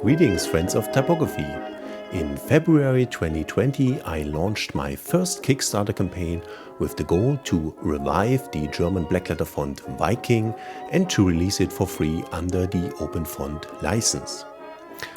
Greetings, friends of typography. In February 2020, I launched my first Kickstarter campaign with the goal to revive the German blackletter font Viking and to release it for free under the OpenFont license.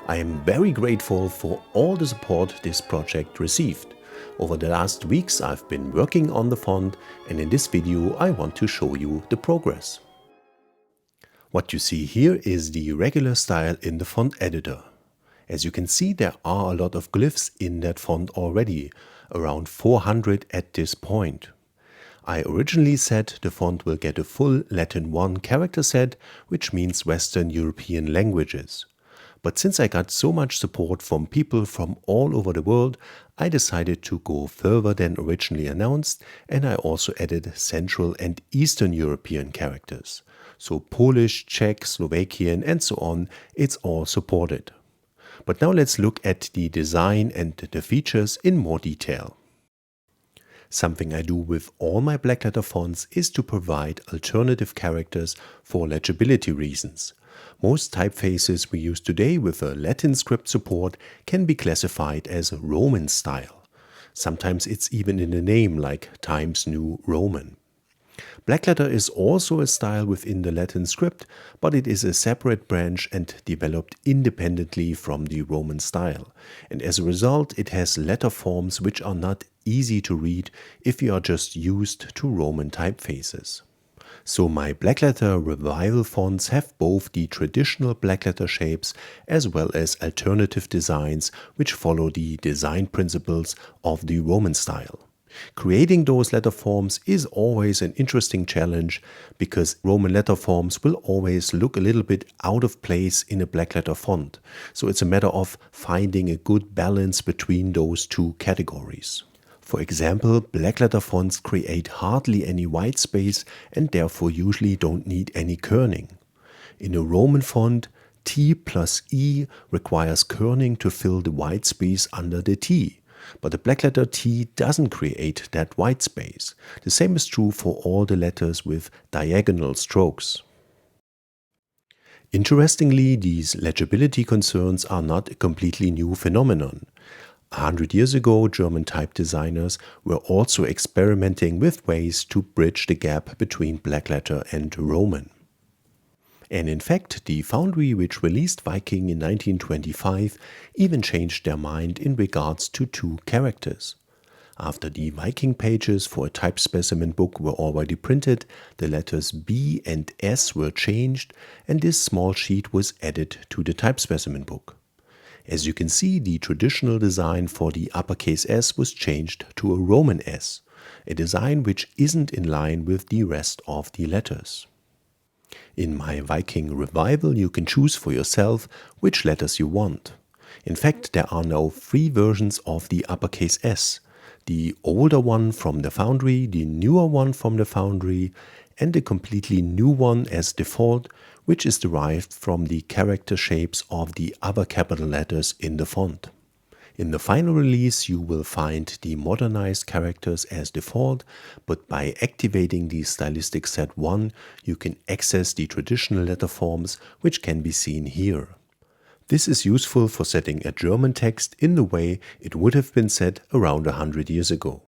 I am very grateful for all the support this project received. Over the last weeks I've been working on the font, and in this video I want to show you the progress. What you see here is the regular style in the font editor. As you can see, there are a lot of glyphs in that font already, around 400 at this point. I originally said the font will get a full Latin 1 character set, which means Western European languages. But since I got so much support from people from all over the world, I decided to go further than originally announced, and I also added Central and Eastern European characters. So Polish, Czech, Slovakian and so on, it's all supported. But now let's look at the design and the features in more detail. Something I do with all my blackletter fonts is to provide alternative characters for legibility reasons. Most typefaces we use today with a Latin script support can be classified as Roman style. Sometimes it's even in the name, like Times New Roman. Blackletter is also a style within the Latin script, but it is a separate branch and developed independently from the Roman style. And as a result, it has letter forms which are not easy to read if you are just used to Roman typefaces. So my blackletter revival fonts have both the traditional blackletter shapes as well as alternative designs which follow the design principles of the Roman style. Creating those letter forms is always an interesting challenge because Roman letter forms will always look a little bit out of place in a blackletter font. So it's a matter of finding a good balance between those two categories. For example, blackletter fonts create hardly any white space and therefore usually don't need any kerning. In a Roman font, T plus E requires kerning to fill the white space under the T. But the blackletter T doesn't create that white space. The same is true for all the letters with diagonal strokes. Interestingly, these legibility concerns are not a completely new phenomenon. 100 years ago, German type designers were also experimenting with ways to bridge the gap between blackletter and Roman. And in fact, the foundry which released Viking in 1925 even changed their mind in regards to two characters. After the Viking pages for a type specimen book were already printed, the letters B and S were changed, and this small sheet was added to the type specimen book. As you can see, the traditional design for the uppercase S was changed to a Roman S, a design which isn't in line with the rest of the letters. In my Viking revival, you can choose for yourself which letters you want. In fact, there are now 3 versions of the uppercase S. The older one from the foundry, the newer one from the foundry, and a completely new one as default, which is derived from the character shapes of the other capital letters in the font. In the final release you will find the modernized characters as default, but by activating the stylistic set 1 you can access the traditional letter forms which can be seen here. This is useful for setting a German text in the way it would have been set around 100 years ago.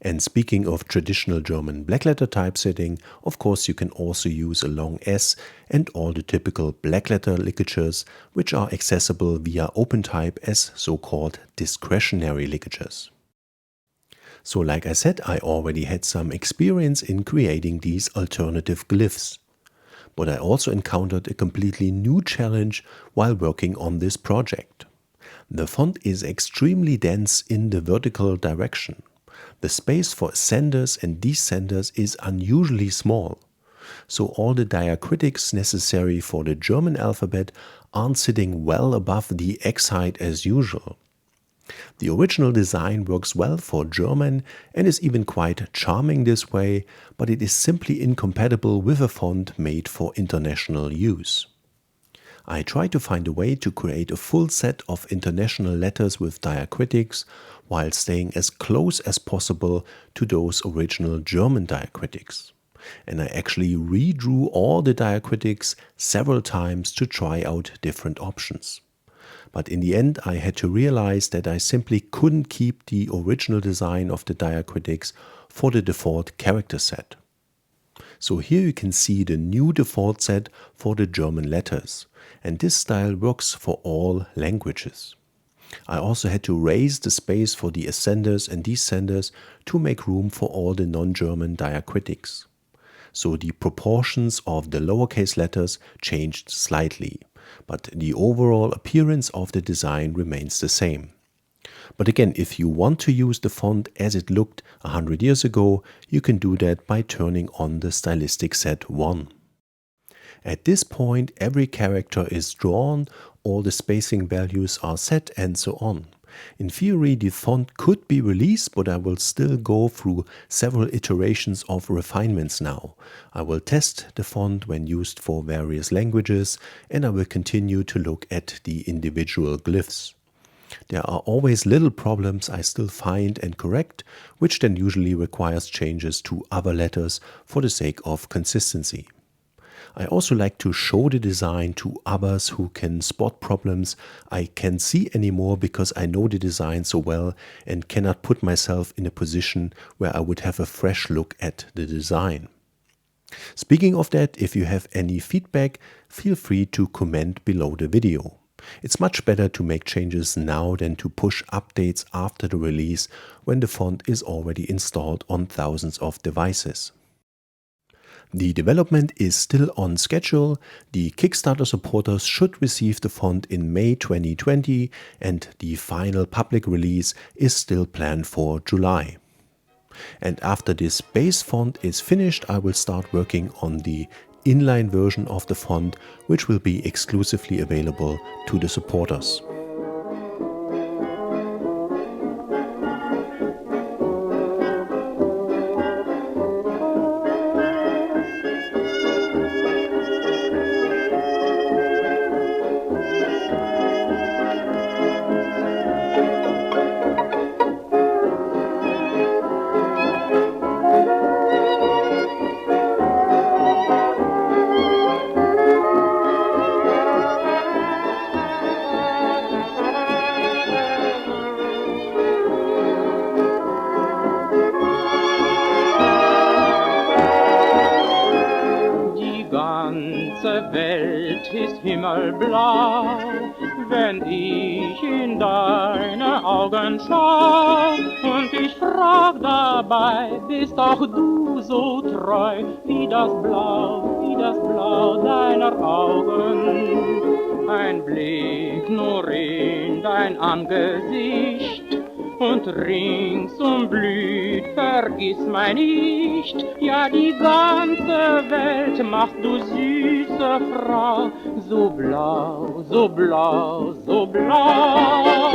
And speaking of traditional German blackletter typesetting, of course you can also use a long S and all the typical blackletter ligatures which are accessible via OpenType as so-called discretionary ligatures. So like I said, I already had some experience in creating these alternative glyphs. But I also encountered a completely new challenge while working on this project. The font is extremely dense in the vertical direction. The space for ascenders and descenders is unusually small, so all the diacritics necessary for the German alphabet aren't sitting well above the X height as usual. The original design works well for German and is even quite charming this way, but it is simply incompatible with a font made for international use. I tried to find a way to create a full set of international letters with diacritics while staying as close as possible to those original German diacritics. and I actually redrew all the diacritics several times to try out different options. But in the end, I had to realize that I simply couldn't keep the original design of the diacritics for the default character set. So here you can see the new default set for the German letters, and this style works for all languages. I also had to raise the space for the ascenders and descenders to make room for all the non-German diacritics. So the proportions of the lowercase letters changed slightly, but the overall appearance of the design remains the same. But again, if you want to use the font as it looked 100 years ago, you can do that by turning on the stylistic set 1. At this point, every character is drawn, all the spacing values are set, and so on. In theory, the font could be released, but I will still go through several iterations of refinements now. I will test the font when used for various languages, and I will continue to look at the individual glyphs. There are always little problems I still find and correct, which then usually requires changes to other letters for the sake of consistency. I also like to show the design to others who can spot problems I can't see anymore because I know the design so well and cannot put myself in a position where I would have a fresh look at the design. Speaking of that, if you have any feedback, feel free to comment below the video. It's much better to make changes now than to push updates after the release when the font is already installed on thousands of devices. The development is still on schedule. The Kickstarter supporters should receive the font in May 2020, and the final public release is still planned for July. And after this base font is finished, I will start working on the inline version of the font, which will be exclusively available to the supporters. Welt ist himmelblau, wenn ich in deine Augen schau. Und ich frag dabei, bist auch du so treu wie das Blau deiner Augen. Ein Blick nur in dein Angesicht, und ringsum blüht, vergissmeinnicht, ja die ganze Welt machst du süße Frau, so blau, so blau, so blau.